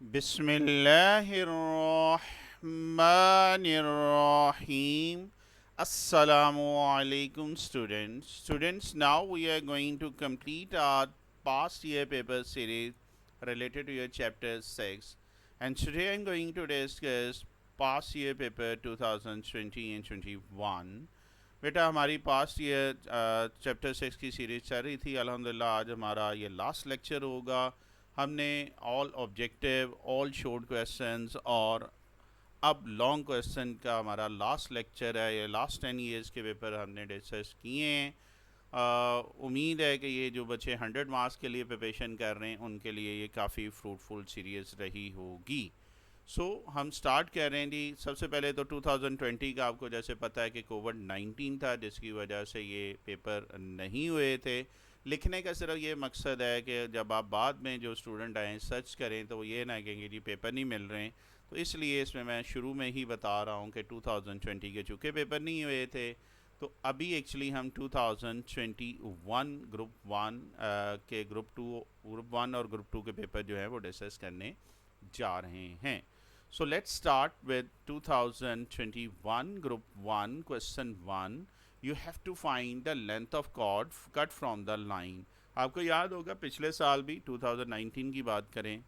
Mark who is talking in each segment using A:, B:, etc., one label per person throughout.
A: Bismillahirrahmanirrahim. Assalamu alaikum students. Now we are going to complete our past year paper series related to your chapter 6. And today I'm going to discuss past year paper 2020 and 21. बेटा हमारी past year chapter 6 की series चल रही थी। अल्हम्दुलिल्लाह आज हमारा ये लास्ट लेक्चर होगा। हमने all objective, all short questions और अब लॉन्ग क्वेश्चन का हमारा लास्ट लेक्चर है। ये लास्ट 10 ईयर्स के पेपर हमने डिस्कस किए हैं। उम्मीद है कि ये जो बच्चे 100 मार्क्स के लिए प्रिपरेशन कर रहे हैं उनके लिए ये काफ़ी फ्रूटफुल सीरीज रही होगी। हम स्टार्ट कर रहे हैं जी। सबसे पहले तो 2020 का आपको जैसे पता है कि कोविड-19 था, जिसकी वजह से ये पेपर नहीं हुए थे। लिखने का सिर्फ ये मकसद है कि जब आप बाद में जो स्टूडेंट आएँ सर्च करें तो वो ये ना कहेंगे जी पेपर नहीं मिल रहे हैं। तो इसलिए इसमें मैं शुरू में ही बता रहा हूँ कि 2020 के चूँकि पेपर नहीं हुए थे, तो अभी एक्चुअली हम 2021 ग्रुप 1 के ग्रुप 1 और ग्रुप 2 के पेपर जो है वो डिस्कस करने जा रहे हैं। So let's start with 2021 group 1 question 1. You have to find the length of chord cut from the line. आपको याद होगा पिछले साल भी 2019 की बात करें,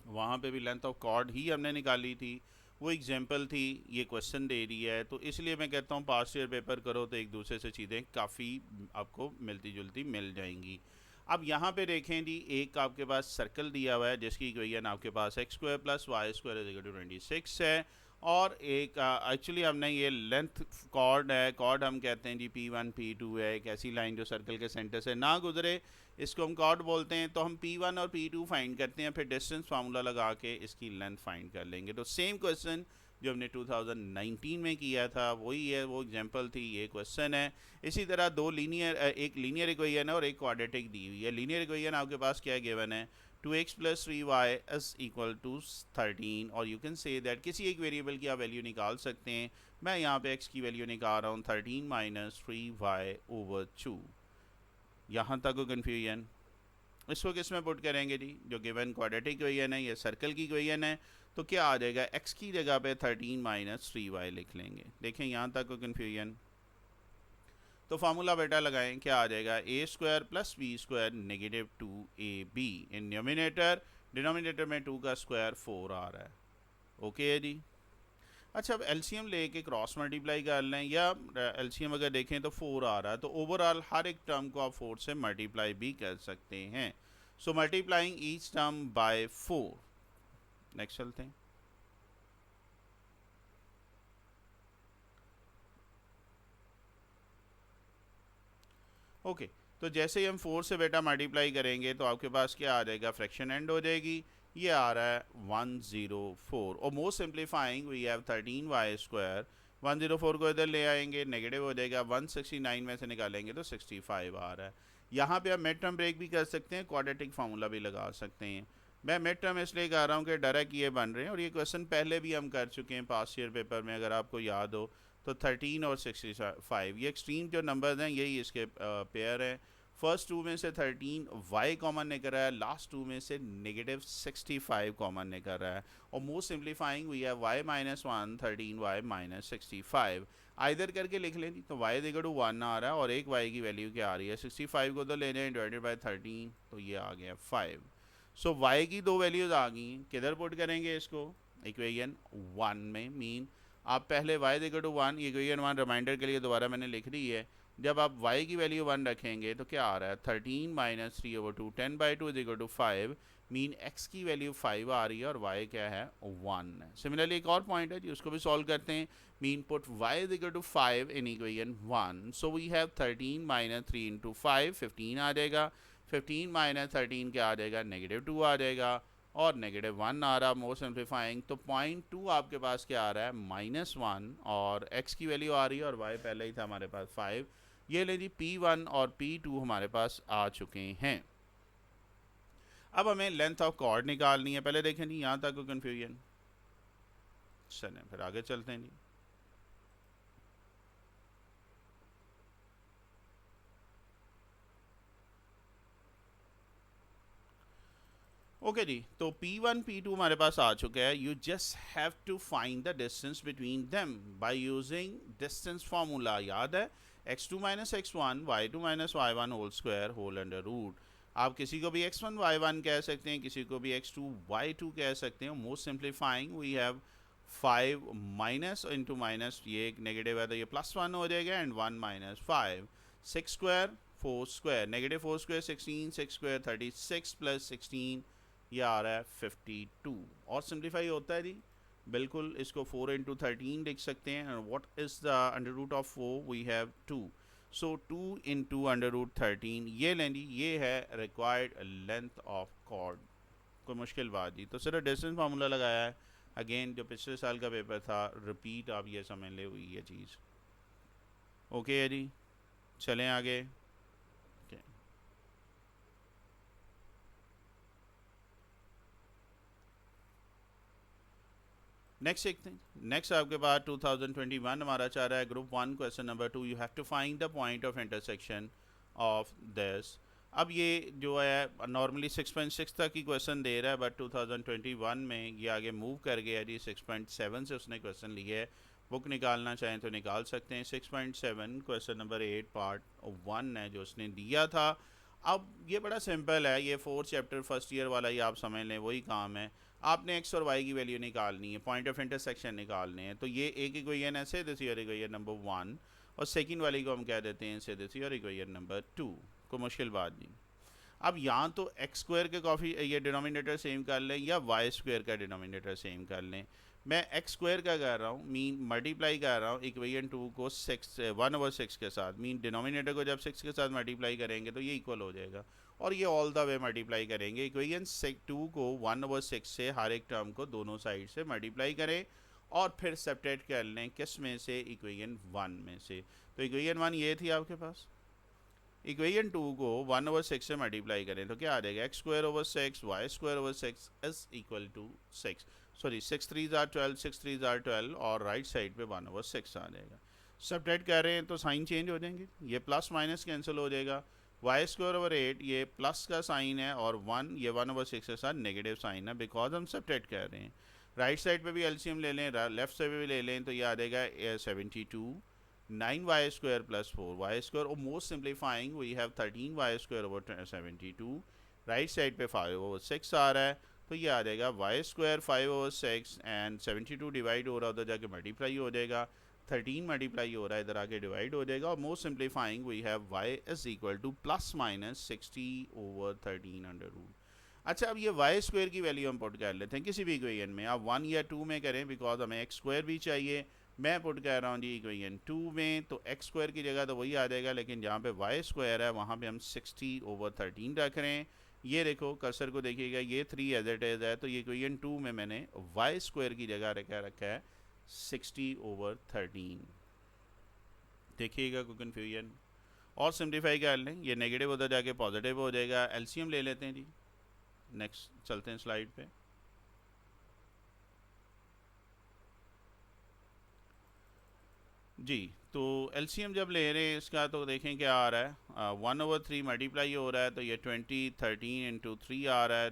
A: वहाँ पे भी लेंथ ऑफ कॉर्ड ही हमने निकाली थी। वो एग्जाम्पल थी, ये क्वेश्चन दे रही है। तो इसलिए मैं कहता हूँ पास्ट ईयर पेपर करो तो एक दूसरे से चीज़ें काफ़ी आपको मिलती जुलती मिल जाएंगी। अब यहाँ पे देखें जी, एक आपके पास सर्कल दिया हुआ है जिसकी इक्वेशन आपके पास X square plus Y square is equal to 26 है। और एक एक्चुअली हमने ये लेंथ कॉर्ड है, कॉर्ड हम कहते हैं जी P1 P2 है। एक ऐसी लाइन जो सर्कल के सेंटर से ना गुजरे, इसको हम कॉर्ड बोलते हैं। तो हम P1 और P2 फाइंड करते हैं, फिर डिस्टेंस फार्मूला लगा के इसकी लेंथ फाइंड कर लेंगे। तो सेम क्वेश्चन जो हमने 2019 में किया था वही है, वो एग्जांपल थी, ये क्वेश्चन है। इसी तरह एक लीनियर इक्वेशन है और एक क्वाड्रेटिक दी हुई है। लीनियर इक्वेशन आपके पास क्या गिवन है, 2x plus 3y is equal to 13। और यू कैन से दैट किसी एक वेरिएबल की आप वैल्यू निकाल सकते हैं। मैं यहाँ पे x की वैल्यू निकाल रहा हूँ 13 माइनस 3y ओवर 2। यहाँ तक को कन्फ्यूजन, इसको किस में पुट करेंगे जी, जो गिवन क्वाड्रेटिक इक्वेशन है, ये सर्कल की इक्वेशन है। तो क्या आ जाएगा, x की जगह पे 13 माइनस 3y लिख लेंगे। देखें यहाँ तक को कन्फ्यूजन। तो फार्मूला बेटा लगाएं, क्या आ जाएगा, A square plus B square negative 2ab in numerator, denominator में 2 का स्क्वायर 4 आ रहा है। ओके है जी। अच्छा, अब एलसीएम लेके क्रॉस मल्टीप्लाई कर लें, या एलसीएम अगर देखें तो 4 आ रहा है, तो ओवरऑल हर एक टर्म को आप 4 से मल्टीप्लाई भी कर सकते हैं। So multiplying each term by 4। Next चलते हैं। ओके, तो जैसे ही हम 4 से बेटा मल्टीप्लाई करेंगे तो आपके पास क्या आ जाएगा, फ्रैक्शन एंड हो जाएगी। ये आ रहा है 104। और most simplifying we have 13y square. 104 को इधर ले आएंगे, नेगेटिव हो जाएगा। 169 में से निकालेंगे तो 65 आ रहा है। यहाँ पे आप मिड टर्म ब्रेक भी कर सकते हैं, क्वाड्रेटिक फार्मूला भी लगा सकते हैं। मैं मिड टर्म इसलिए कर रहा हूँ कि डायरेक्ट ये बन रहे हैं, और ये क्वेश्चन पहले भी हम कर चुके हैं पास्ट ईयर पेपर में, अगर आपको याद हो तो 13 और 65 ये एक्सट्रीम जो नंबर्स हैं यही इसके पेयर हैं। फर्स्ट टू में से 13 वाई कॉमन निकल रहा है, लास्ट टू में से नेगेटिव 65 कॉमन निकल रहा है। और most simplifying we have y minus 1 13 y minus 65। Either करके लिख लें तो वाई इक्वल टू 1 आ रहा है, और एक वाई की वैल्यू क्या आ रही है, 65 को तो ले लें डिवाइडेड बाई 13, तो ये आ गया 5। सो वाई की दो वैल्यूज़ आ गई, किधर पुट करेंगे इसको, इक्वेशन 1 में। मीन आप पहले y इक्वल टू 1, ये इक्वेशन 1 रिमाइंडर के लिए दोबारा मैंने लिख दी है। जब आप y की वैल्यू 1 रखेंगे तो क्या आ रहा है, 13 minus 3 over 2, 10 by 2 is equal to 5। Mean x की वैल्यू 5 आ रही है और y क्या है, 1 है। सिमिलरली एक और पॉइंट है जी, उसको भी सॉल्व करते हैं। Mean put y is equal to 5 in equation 1। So we have 13 minus 3 into 5, 15 आ जाएगा। 15 माइनस 13 क्या आ जाएगा, नेगेटिव 2 आ जाएगा। और नेगेटिव 1 आ रहा, मोस्ट सिंप्लीफाइंग। तो 0.2 आपके पास क्या आ रहा है, -1। और x की वैल्यू आ रही है और y पहले ही था हमारे पास 5। ये ले जी P1 और P2 हमारे पास आ चुके हैं। अब हमें लेंथ ऑफ कॉर्ड निकालनी है। पहले देखें जी, यहाँ तक कन्फ्यूजन। चलें फिर आगे चलते हैं जी। ओके जी, तो P1 P2 हमारे पास आ चुका है. You just have to find the distance between them by using distance formula. याद है, x2 minus x1 y2 minus y1 whole square whole under root. आप किसी को भी x1 y1 कह सकते हैं, किसी को भी x2 y2 कह सकते हैं. Most simplifying we have 5 minus into minus, ये एक नेगेटिव है तो ये +1 हो जाएगा, and 1 minus 5. 6 square 4 square, negative 4 square 16, 6 square 36 plus 16 ये आ रहा है 52. और सिंप्लीफाई होता है जी, बिल्कुल इसको 4 इंटू 13 लिख सकते हैं. What is the under root of 4? We have 2. So 2 into under root 13, ये लें जी, ये है रिक्वायर्ड लेंथ ऑफ कॉर्ड. कोई मुश्किल बात जी, तो सिर्फ डिस्टेंस फार्मूला लगाया है. अगेन जो पिछले साल का पेपर था, रिपीट आप ये समझ ले हुई ये चीज़. ओके है जी, चलें आगे. नेक्स्ट देखते हैं. नेक्स्ट आपके पास 2021 हमारा चाह रहा है group 1 question number 2. You have to find the point of intersection of this. अब ये जो है नॉर्मली 6.6 तक ही क्वेश्चन दे रहा है, बट 2021 में ये आगे मूव कर गया जी. 6.7 से उसने क्वेश्चन लिए है. बुक निकालना चाहें तो निकाल सकते हैं. 6.7 क्वेश्चन नंबर 8 पार्ट 1 है जो उसने दिया था. अब ये बड़ा सिंपल है, ये 4 चैप्टर फर्स्ट ईयर वाला ही आप समझ लें, वही काम है. आपने x और y की वैल्यू निकालनी है, पॉइंट ऑफ इंटरसेक्शन निकालने हैं. तो ये एक इक्वेशन है, से दिस योर इक्वेशन नंबर 1, और सेकंड वाली को हम कह देते हैं से दिस योर इक्वेशन नंबर 2. कोई मुश्किल बात नहीं. अब यहाँ तो एक्स स्क्वायर के काफ़ी ये डिनोमिनेटर सेम कर लें, या वाई स्क्वायर का डिनोमिनेटर सेम कर लें. मैं एक्स स्क्वायर का कर रहा हूँ, मीन मल्टीप्लाई कर रहा हूँ इक्वेशन 2 को 1/6 के साथ. मीन डिनोमिनेटर को जब 6 के साथ मल्टीप्लाई करेंगे तो ये इक्वल हो जाएगा, और ये ऑल द वे मल्टीप्लाई करेंगे. इक्वेशन 2 को 1/6 से हर एक टर्म को दोनों साइड से मल्टीप्लाई करें, और फिर सेपरेट कर लें किस में से, इक्वेशन 1 में से. तो इक्वेशन 1 ये थी आपके पास. इक्वेशन 2 को 1/6 से मल्टीप्लाई करें तो क्या आ जाएगा, x square over 6 y square over 6 is equal to 6. Sorry 6 3 are 12, 6 3 are 12, और राइट साइड पे 1/6 आ जाएगा. सब्ट्रैक्ट कर रहे हैं तो साइन चेंज हो जाएंगे, ये प्लस माइनस कैंसिल हो जाएगा. वाई स्क्वायर ओवर 8 ये प्लस का साइन है, और 1 ये 1/6 के साथ नेगेटिव साइन है, बिकॉज हम सब्ट्रैक्ट कर रहे हैं. राइट साइड पे भी एलसीएम ले लें, लेफ्ट साइड पे भी ले लें, तो ये आ जाएगा 72 9y square plus 4y square, or most simplifying we have 13y square over 72. Right side पे 5/6 आ रहा है, तो ये आ जाएगा y square 5/6, एंड 72 डिवाइड हो रहा है उधर जाके मल्टीप्लाई हो जाएगा, 13 मल्टीप्लाई हो रहा है इधर आके डिवाइड हो जाएगा. और most simplifying we have y is equal to plus minus 60/13 under root. अच्छा, अब ये वाई स्क्वायर की वैल्यू हम पुट कर लेते हैं किसी भी इक्वेशन में. आप 1 या 2 में करें, बिकॉज हमें एक्स स्क्वायर भी चाहिए. मैं पुट कर रहा हूँ जी इक्वेशन 2 में, तो एक्स स्क्वायर की जगह तो वही आ जाएगा, लेकिन जहाँ पे वाई स्क्वायर है वहाँ पे हम 60/13 रख रहे हैं. ये देखो कर्सर को देखिएगा, ये 3 एज इट इज़ है, तो ये इक्वेशन 2 में मैंने वाई स्क्वायर की जगह रखा है 60/13. देखिएगा कोई कन्फ्यूजन. और सिंप्लीफाई कर लें, ये नेगेटिव उधर जाके पॉजिटिव हो जाएगा. एलसीएम ले लेते हैं जी. नेक्स्ट चलते हैं स्लाइड पे. जी, तो एलसीएम जब ले रहे हैं इसका, तो देखें क्या आ रहा है. 1/3 मल्टीप्लाई हो रहा है, तो ये 20 13 इंटू 3 आ रहा है.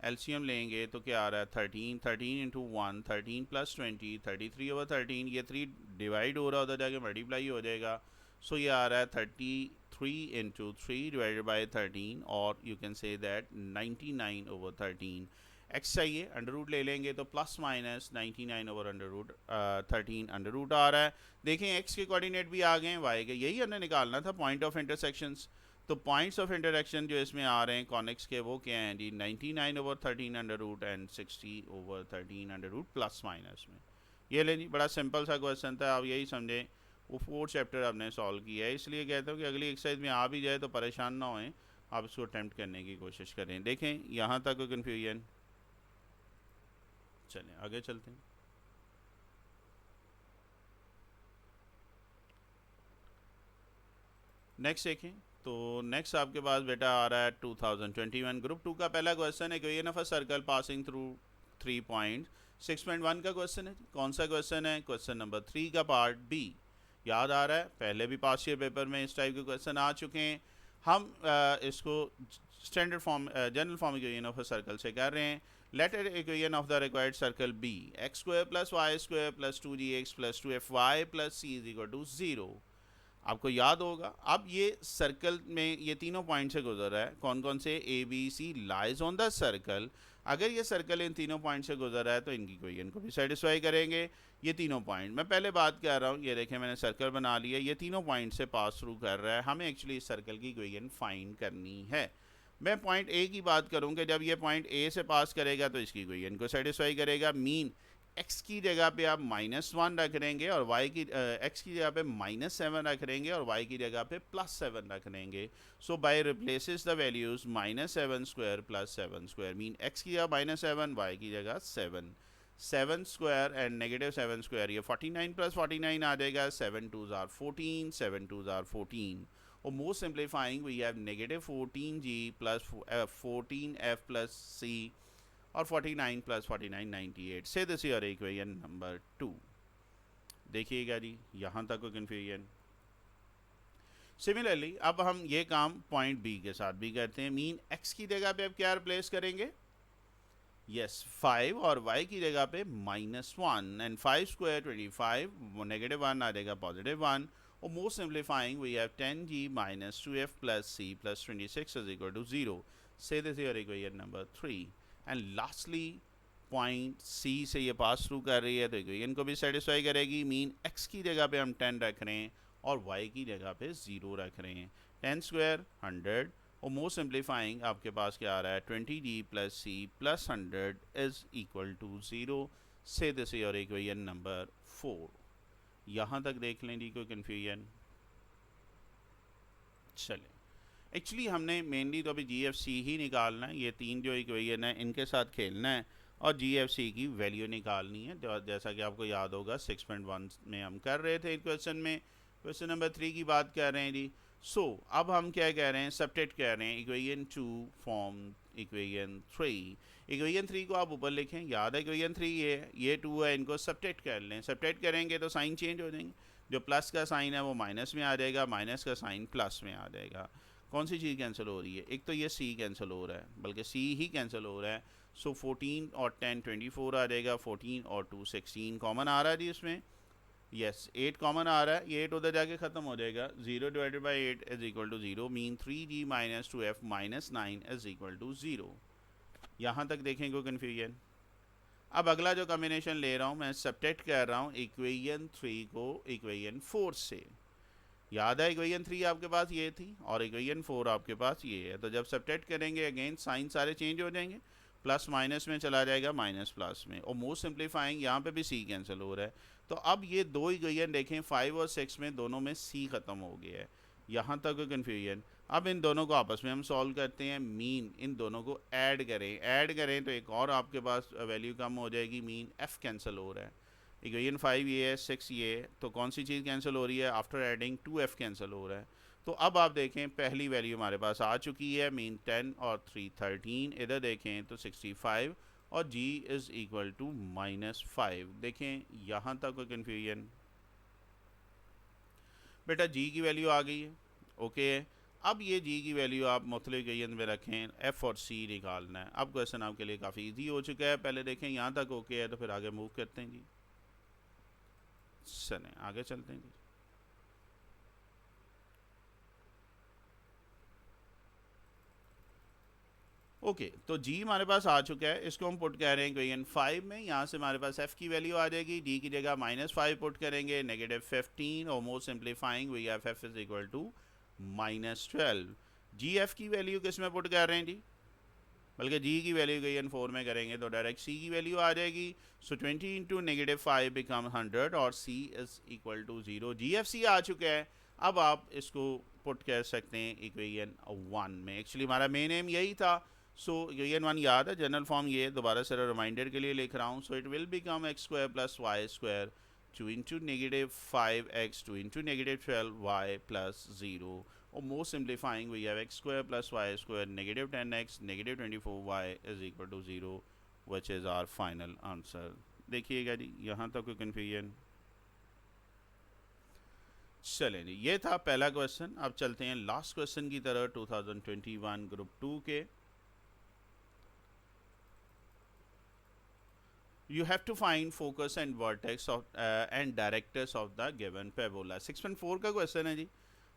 A: एलसीएम लेंगे तो क्या आ रहा है, 13 इंटू 1 13 प्लस 20 33/13. ये 3 डिवाइड हो रहा है, उधर जाके मल्टीप्लाई हो जाएगा. सो ये आ रहा है 33 इंटू 3 डिवाइडेड बाई 13, और you can say that 99/13. X चाहिए, अंडर रूट ले लेंगे तो प्लस माइनस 99/13 अंडर रूट आ रहा है. देखें एक्स के कोऑर्डिनेट भी आ गए हैं, वाई के, यही हमने निकालना था पॉइंट ऑफ इंटरसेक्शंस. तो पॉइंट्स ऑफ इंटरसेक्शन जो इसमें आ रहे हैं कॉनिक्स के, वो क्या हैं जी, 99/13 under root and 60/13 under root plus minus में. ये ले जी, बड़ा सिंपल सा क्वेश्चन था, आप यही समझें. वो 4 चैप्टर आपने सॉल्व किया है, इसलिए कहता हूँ कि अगली एक्सरसाइज में आ भी जाए तो परेशान ना होएं, आप इसको अटैम्प्ट करने की कोशिश करें. देखें यहाँ तक कोई कन्फ्यूजन. चलें आगे चलते हैं. नेक्स्ट देखें, तो नेक्स्ट आपके पास बेटा आ रहा है 2021 ग्रुप 2 का पहला क्वेश्चन है, equation of a circle passing through 3 point. 6.1 का क्वेश्चन है. कौन सा क्वेश्चन है, क्वेश्चन नंबर 3 का पार्ट बी. याद आ रहा है, पहले भी पास ईयर पेपर में इस टाइप के क्वेश्चन आ चुके हैं. हम इसको standard form general form equation of a circle से कर रहे हैं. Let equation of the required circle be x square plus Y square plus 2gx plus 2fy plus c is equal to 0. आपको याद होगा अब ये सर्कल में ये तीनों पॉइंट से गुजर रहा है. कौन कौन से? A B C lies on the circle. अगर ये सर्कल इन तीनों पॉइंट से गुजर रहा है तो इनकी इक्वेशन को भी सेटिस्फाई करेंगे. ये तीनों पॉइंट मैं पहले बात कर रहा हूँ. ये देखें मैंने सर्कल बना लिया. ये तीनों पॉइंट से पास थ्रू कर रहा है. हमें एक्चुअली इस सर्कल की इक्वेशन फाइंड करनी है. मैं पॉइंट ए की बात करूँगा. जब ये पॉइंट ए से पास करेगा तो इसकी इक्वेशन को सेटिस्फाई करेगा. मीन x की जगह पे आप -1 रख देंगे और y की x की जगह पे -7 रख देंगे और y की जगह पे +7 रख देंगे. So by replaces the values -7 square +7 square mean x की जगह -7 y की जगह 7 7 स्क्वायर एंड -7 स्क्वायर ये 49 + 49 आ जाएगा. 7 2s are 14 7 2s are 14. or more simplifying we have -14g plus 14f plus c और 49 + 49 98. से दिस योर इक्वेशन नंबर 2. देखिएगा जी यहाँ तक को कन्फ्यूजन. सिमिलरली अब हम ये काम पॉइंट बी के साथ भी करते हैं. मीन एक्स की जगह पे अब क्या रिप्लेस करेंगे? यस 5 और y की जगह पे -1 एंड 5 स्क्वायर 25 -1 आ जाएगा +1. और more simplifying we have 10g - 2f plus c plus 26 is equal to 0. Say this your equation number 3. And lastly point C से ये पास थ्रू कर रही है तो इक्वेशन को भी सेटिस्फाई करेगी. मीन एक्स की जगह पे हम 10 रख रहे हैं और वाई की जगह पे 0 रख रहे हैं. 10 स्क्वायर 100 और मोर सिंप्लीफाइंग आपके पास क्या आ रहा है? 20g + c + 100 is equal to 0. से दिस योर इक्वेशन नंबर 4. यहाँ तक देख लें जी कोई कन्फ्यूजन? चले एक्चुअली हमने मेनली तो अभी जी एफ सी ही निकालना है. ये तीन जो इक्वेशन है इनके साथ खेलना है और जी एफ सी की वैल्यू निकालनी है. जैसा कि आपको याद होगा 6.1 में हम कर रहे थे क्वेश्चन में. क्वेश्चन नंबर 3 की बात कर रहे हैं जी. सो अब हम क्या कह रहे हैं? सब्ट्रैक्ट कह रहे हैं इक्वेशन 2 फॉर्म इक्वेशन 3. इक्वेशन 3 को आप ऊपर लिखें. याद है इक्वेशन 3 ये 2 है. इनको सब्ट्रैक्ट कर लें. सब्ट्रैक्ट करेंगे तो साइन चेंज हो जाएंगे. जो प्लस का साइन है वो माइनस में आ जाएगा. माइनस का साइन प्लस में आ जाएगा. कौन सी चीज़ कैंसिल हो रही है? एक तो ये सी कैंसिल हो रहा है बल्कि सी ही कैंसिल हो रहा है. सो 14 और 10 24 आ जाएगा. 14 और 2 16 कॉमन आ रहा है जी इसमें. यस 8 कॉमन आ रहा है. ये 8 उधर जाके ख़त्म हो जाएगा. 0 / 8 is equal to 0. Mean 3g - 2f - 9 is equal to 0. यहाँ तक देखें कोई कन्फ्यूजन? अब अगला जो कॉम्बिनेशन ले रहा हूँ मैं सब्ट्रैक्ट कर रहा हूँ इक्वेशन 3 को इक्वेशन 4 से. याद है इक्वेशन 3 आपके पास ये थी और इक्वेशन 4 आपके पास ये है. तो जब सब्ट्रैक्ट करेंगे अगेन साइन सारे चेंज हो जाएंगे. प्लस माइनस में चला जाएगा माइनस प्लस में. और मोस्ट सिंप्लीफाइंग यहाँ पे भी सी कैंसिल हो रहा है. तो अब ये दो इक्वेशन देखें 5 और 6 में दोनों में सी ख़त्म हो गया है. यहाँ तक कन्फ्यूजन. अब इन दोनों को आपस में हम सॉल्व करते हैं. मीन इन दोनों को ऐड करें तो एक और आपके पास वैल्यू कम हो जाएगी. मीन एफ कैंसिल हो रहा है. इक्वेशन 5 ये है 6 ये है. तो कौन सी चीज़ कैंसिल हो रही है? आफ्टर एडिंग 2f कैंसिल हो रहा है. तो अब आप देखें पहली वैल्यू हमारे पास आ चुकी है. मीन 10 और 3 13. इधर देखें तो 65 और g इज़ इक्वल टू -5. देखें यहाँ तक कोई कन्फ्यूजन? बेटा g की वैल्यू आ गई है. ओके अब ये g की वैल्यू आप मुख्तलिफ इक्वेशन में रखें. f और c निकालना है. अब क्वेश्चन आपके लिए काफ़ी ईजी हो चुका है. पहले देखें यहाँ तक ओके है तो फिर आगे मूव करते हैं जी. चलें आगे चलते हैं जी. ओके तो जी हमारे पास आ चुका है. इसको हम पुट कर रहे हैं इक्वेशन 5 में. यहाँ से हमारे पास एफ की वैल्यू आ जाएगी. डी की जगह -5 पुट करेंगे. -15 और more simplifying we have F is equal to -12. G F की वैल्यू किस में पुट कर रहे हैं जी? बल्कि जी की वैल्यू इक्वेशन 4 में करेंगे तो डायरेक्ट सी की वैल्यू आ जाएगी. सो 20 × -5 बिकम 100 और C is equal to 0. G F C आ चुका है. अब आप इसको पुट कर सकते हैं इक्वेशन 1 में. एक्चुअली हमारा मेन एम यही था. सो इक्वेशन 1 याद है जनरल फॉर्म ये दोबारा से रिमाइंडर के लिए लिख रहा हूँ. So it will become x² + y² 2 × -5x 2 × -12y + 0. or more simplifying we have x² + y² -10x -24y is equal to 0 which is our final answer. देखिएगा जी यहाँ तक कोई कन्फ्यूजन? चलें जी, ये था पहला क्वेश्चन। अब चलते हैं लास्ट क्वेश्चन की तरह 2021 ग्रुप 2 के। You have to find focus and vertex of and directors of the given parabola। 6.4 का क्वेश्चन है जी,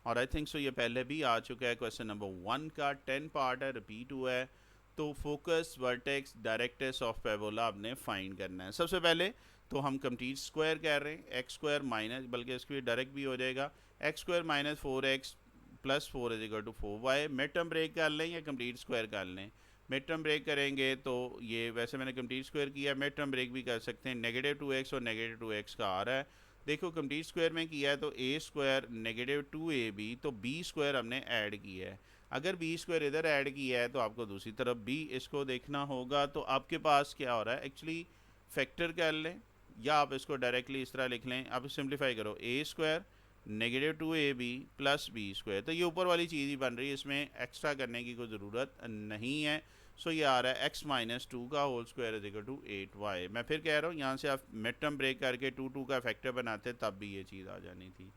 A: और आई थिंक सो ये पहले भी आ चुका है। क्वेश्चन नंबर 1 का 10 पार्ट है, रिपीट हुआ है। तो focus, vertex, directors of parabola आपने फाइंड करना है। सबसे पहले तो हम कंप्लीट स्क्वायर कह रहे हैं, एक्स स्क्वायर माइनस, बल्कि इसके लिए डायरेक्ट भी हो जाएगा, x square minus 4x plus 4 is equal to 4y। Mid term break कर लें या कंप्लीट स्क्वायर कर लें? मिड टर्म ब्रेक करेंगे तो ये, वैसे मैंने कंप्लीट स्क्वायर किया, मिड टर्म ब्रेक भी कर सकते हैं। नेगेटिव 2x और नेगेटिव 2x का आ रहा है। देखो कंप्लीट स्क्वायर में किया है तो ए स्क्वायर नेगेटिव 2ab, तो बी स्क्वायर हमने ऐड किया है। अगर बी स्क्वायर इधर ऐड किया है तो आपको दूसरी तरफ भी इसको देखना होगा। तो आपके पास क्या हो रहा है, एक्चुअली फैक्टर कर लें या आप इसको डायरेक्टली इस तरह लिख लें। आप सिंप्लीफाई करो, A square negative 2ab plus B square, तो ये ऊपर वाली चीज़ ही बन रही है, इसमें एक्स्ट्रा करने की कोई ज़रूरत नहीं है। सो ये आ रहा है x माइनस 2 का whole square is equal to 8y। मैं फिर कह रहा हूँ, यहाँ से आप मिड टर्म ब्रेक करके 2 का फैक्टर बनाते तब भी ये चीज़ आ जानी थी।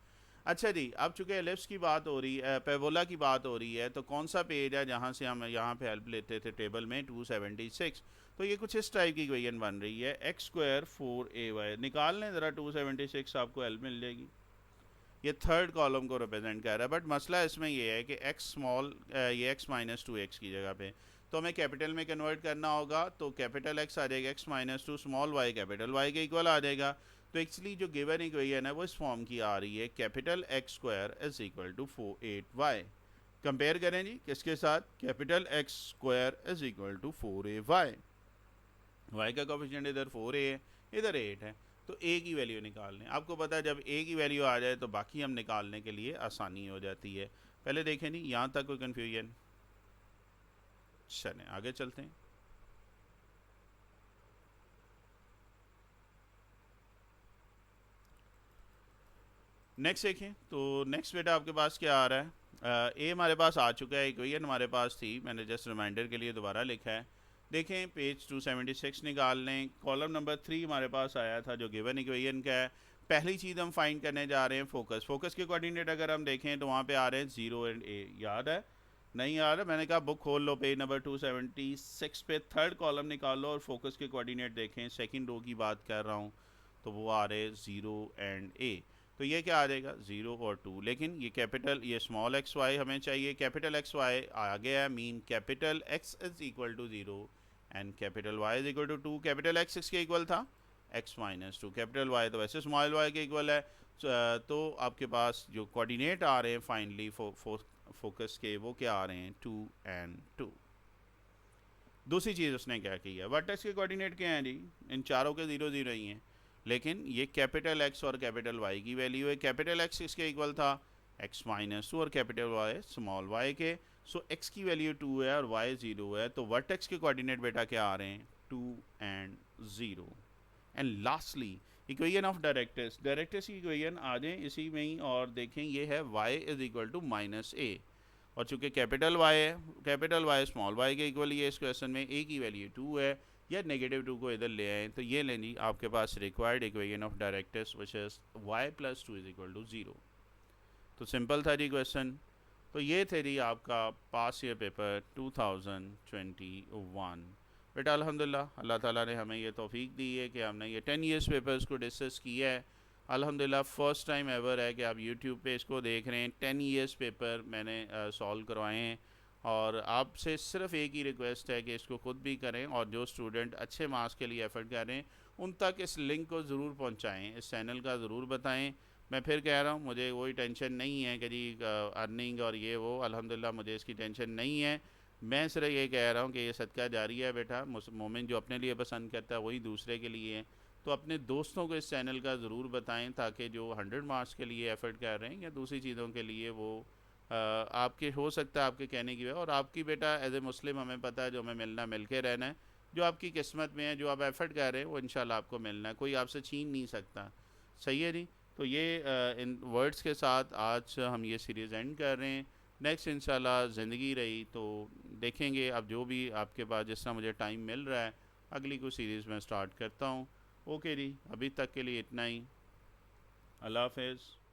A: अच्छा जी, अब चूँकि एलिप्स की बात हो रही है, पैराबोला की बात हो रही है, तो कौन सा पेज है जहाँ से हम यहाँ पे हेल्प लेते थे टेबल में? 276। तो ये कुछ इस टाइप की इक्वेशन बन रही है, एक्स स्क्वायर 4ay। निकाल लें ज़रा 276, आपको हेल्प मिल जाएगी। ये थर्ड कॉलम को रिप्रेजेंट कर रहा है, बट मसला इसमें ये है कि एक्स स्मॉल, ये एक्स माइनस 2x की जगह पे तो हमें कैपिटल में कन्वर्ट करना होगा। तो कैपिटल एक्स आ जाएगा, x minus 2 small y capital Y के इक्वल आ जाएगा। तो एक्चुअली जो गिवन इक्वेशन है वो इस फॉर्म की आ रही है, capital X square is equal to 48y। Compare करें जी किसके साथ? Capital X square is equal to 4ay। Y का कोफिशिएंट इधर 4a है, इधर 8 है, तो a की वैल्यू निकाल लें। आपको पता है जब a की वैल्यू आ जाए तो बाकी हम निकालने के लिए आसानी हो जाती है। पहले देखें जी, यहाँ तक कोई कन्फ्यूजन? चलें आगे चलते हैं। नेक्स्ट देखें, तो नेक्स्ट बेटा आपके पास क्या आ रहा है? ए हमारे पास आ चुका है, इक्वेशन हमारे पास थी, मैंने जस्ट रिमाइंडर के लिए दोबारा लिखा है। देखें पेज 276 निकाल लें, कॉलम नंबर 3 हमारे पास आया था जो गिवन इक्वेशन का है। पहली चीज़ हम फाइंड करने जा रहे हैं फोकस। फोकस के कोऑर्डिनेट अगर हम देखें तो वहाँ पे आ रहे हैं 0 एंड a। याद है? नहीं याद है? मैंने कहा बुक खोल लो, पेज नंबर 276 पे थर्ड कॉलम निकाल लो और फोकस के कोऑर्डिनेट देखें। सेकंड रो की बात कर रहा हूँ, तो वो आ रहे 0 एंड a। तो ये क्या आ जाएगा? 0 और 2। लेकिन ये कैपिटल, ये स्मॉल एक्स वाई हमें चाहिए। कैपिटल एक्स वाई आ गया, mean capital X is equal to 0 and capital Y is equal to 2। Capital X किसके इक्वल था? X minus 2। कैपिटल वाई तो वैसे स्मॉल वाई के इक्वल है। तो आपके पास जो कोऑर्डिनेट आ रहे हैं फाइनली फोकस के, वो क्या आ रहे हैं? 2 एंड 2। दूसरी चीज़ उसने क्या की है, वर्टेक्स के कोऑर्डिनेट क्या हैं जी? इन चारों के 0 0 ही हैं, लेकिन ये कैपिटल एक्स और कैपिटल वाई की वैल्यू है। कैपिटल एक्स किसके इक्वल था? एक्स माइनस 2, और कैपिटल वाई स्मॉल वाई के। सो एक्स की वैल्यू 2 है और वाई 0 है, तो वर्टेक्स के कोऑर्डिनेट बेटा क्या आ रहे हैं? 2 and 0। And lastly equation of directors. Directors की इक्वेशन आ जाए इसी में ही, और देखें ये है y is equal to minus A, और चूंकि कैपिटल y है, कैपिटल y स्मॉल y के इक्वल ही है, इस क्वेश्चन में a की वैल्यू 2 है, या नेगेटिव 2 को इधर ले आए तो ये लें जी आपके पास required equation of directors which is y plus 2 is equal to 0। तो सिंपल था जी क्वेश्चन। तो ये थे जी आपका पास ईयर पेपर 2021। बेटा अल्हम्दुलिल्लाह अल्लाह ताला ने हमें ये तौफीक दी है कि हमने ये 10 ईयर्स पेपर्स को डिस्कस किया है। अल्हम्दुलिल्लाह फ़र्स्ट टाइम एवर है कि आप यूट्यूब पे इसको देख रहे हैं। 10 ईयर्स पेपर मैंने सॉल्व करवाए हैं, और आपसे सिर्फ एक ही रिक्वेस्ट है कि इसको खुद भी करें, और जो स्टूडेंट अच्छे मार्क्स के लिए एफ़र्ट कर रहे हैं उन तक इस लिंक को ज़रूर पहुँचाएँ, इस चैनल का ज़रूर बताएँ। मैं फिर कह रहा हूँ, मुझे कोई टेंशन नहीं है कि जी अर्निंग और ये वो, अल्हम्दुलिल्लाह मुझे इसकी टेंशन नहीं है। मैं सिर्फ ये कह रहा हूँ कि ये सदका जारी है बेटा। मोमिन जो अपने लिए पसंद करता है वही दूसरे के लिए है। तो अपने दोस्तों को इस चैनल का ज़रूर बताएं, ताकि जो 100 मार्क्स के लिए एफ़र्ट कर रहे हैं या दूसरी चीज़ों के लिए, वो आपके हो सकता है आपके कहने की वजह, और आपकी बेटा एज ए मुस्लिम हमें पता है जो हमें मिलना मिल के रहना है। जो आपकी किस्मत में है, जो आप एफ़र्ट कर रहे हैं, वो इंशाल्लाह आपको मिलना है, कोई आपसे छीन नहीं सकता। सही है जी। तो ये इन वर्ड्स के साथ आज हम ये सीरीज़ एंड कर रहे हैं। नेक्स्ट इंशाल्लाह ज़िंदगी रही तो देखेंगे, अब जो भी आपके पास जिस तरह मुझे टाइम मिल रहा है, अगली कोई सीरीज़ में स्टार्ट करता हूँ। ओके जी, अभी तक के लिए इतना ही। अल्लाह हाफ़िज़।